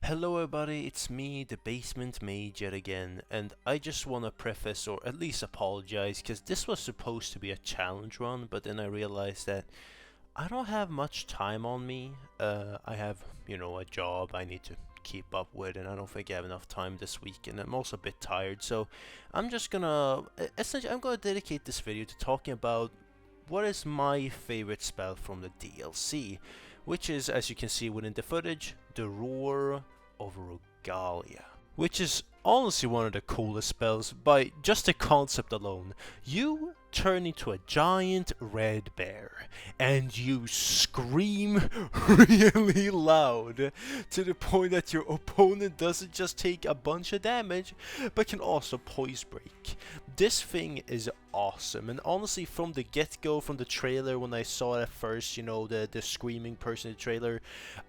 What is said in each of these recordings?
Hello everybody, it's me, the Basement Mage yet again, and I just want to preface or at least apologize because this was supposed to be a challenge run, but then I realized that I don't have much time on me. I have, a job I need to keep up with, and I don't think I have enough time this week, and I'm also a bit tired, so I'm just gonna, essentially, I'm gonna dedicate this video to talking about what is my favorite spell from the DLC, which is, as you can see within the footage, the Roar of Rugalea, which is honestly one of the coolest spells by just the concept alone. You turn into a giant red bear and you scream really loud to the point that your opponent doesn't just take a bunch of damage but can also poise break. This thing is awesome, and honestly from the get-go, from the trailer when I saw it at first, the screaming person in the trailer,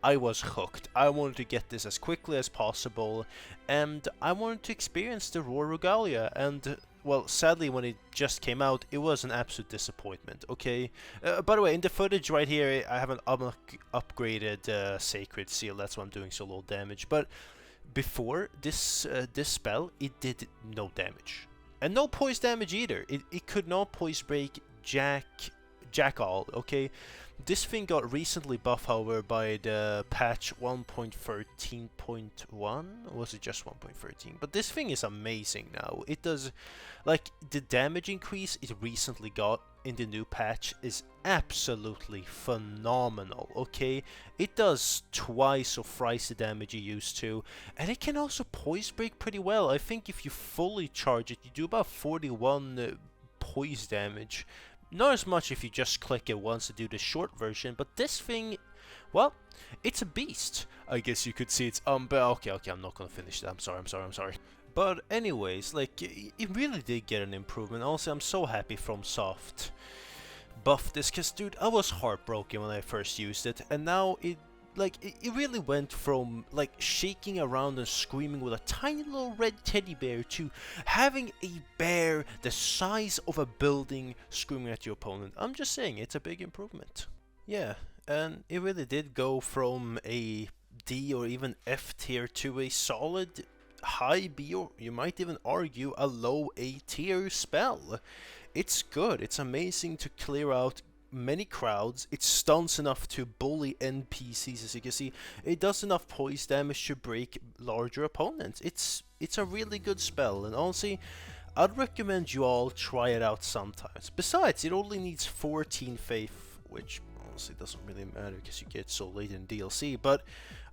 I was hooked. I wanted to get this as quickly as possible and I wanted to experience the Roar Regalia, and well, sadly when it just came out it was an absolute disappointment, okay? By the way, in the footage right here I have an upgraded Sacred Seal, that's why I'm doing so low damage, but before this spell it did no damage. And no poise damage either. It could not poise break jack all, okay? This thing got recently buffed, however, by the patch 1.13.1, or was it just 1.13? But this thing is amazing now. It does, like, the damage increase it recently got in the new patch is absolutely phenomenal, okay? It does twice or thrice the damage you used to, and it can also poise break pretty well. I think if you fully charge it, you do about 41 poise damage. Not as much if you just click it once to do the short version, but this thing, well, it's a beast. I guess you could see it's but okay, I'm not gonna finish that. I'm sorry. But anyways, like, it really did get an improvement. Also, I'm so happy FromSoft buffed this, cause dude, I was heartbroken when I first used it, and now it really went from like shaking around and screaming with a tiny little red teddy bear to having a bear the size of a building screaming at your opponent. I'm just saying, it's a big improvement. Yeah, and it really did go from a D or even F tier to a solid high B, or you might even argue a low A tier spell. It's good, it's amazing to clear out many crowds, it stuns enough to bully NPCs, as you can see, it does enough poise damage to break larger opponents. It's a really good spell, and honestly, I'd recommend you all try it out sometimes. Besides, it only needs 14 faith, which honestly doesn't really matter because you get so late in DLC, but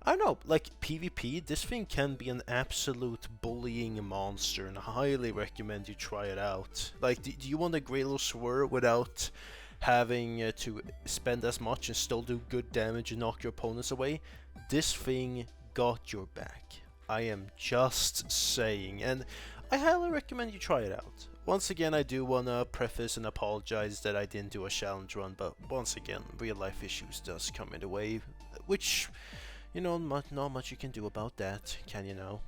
I don't know, like PvP, this thing can be an absolute bullying monster, and I highly recommend you try it out. Like, do you want a great little swirl without having to spend as much and still do good damage and knock your opponents away? This thing got your back. I am just saying, and I highly recommend you try it out. Once again, I do want to preface and apologize that I didn't do a challenge run, but once again, real life issues does come in the way, which, not much you can do about that, can you know?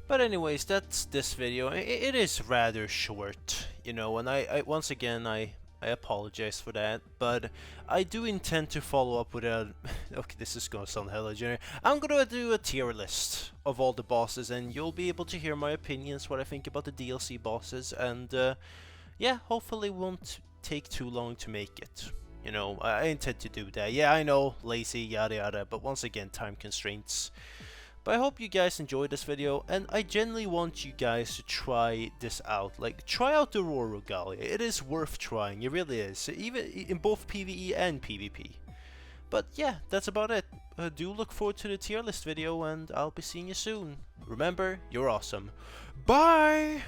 But anyways, that's this video. It is rather short, and I once again, I apologize for that, but I do intend to follow up with a okay, this is gonna sound hella generic. I'm gonna do a tier list of all the bosses, and you'll be able to hear my opinions, what I think about the DLC bosses, and yeah, hopefully it won't take too long to make it. I intend to do that. Yeah, I know, lazy, yada yada, but once again, time constraints. But I hope you guys enjoyed this video, and I genuinely want you guys to try this out. Like, try out the Roar Regalia. It is worth trying, it really is, even in both PvE and PvP. But yeah, that's about it. Do look forward to the tier list video, and I'll be seeing you soon. Remember, you're awesome. Bye!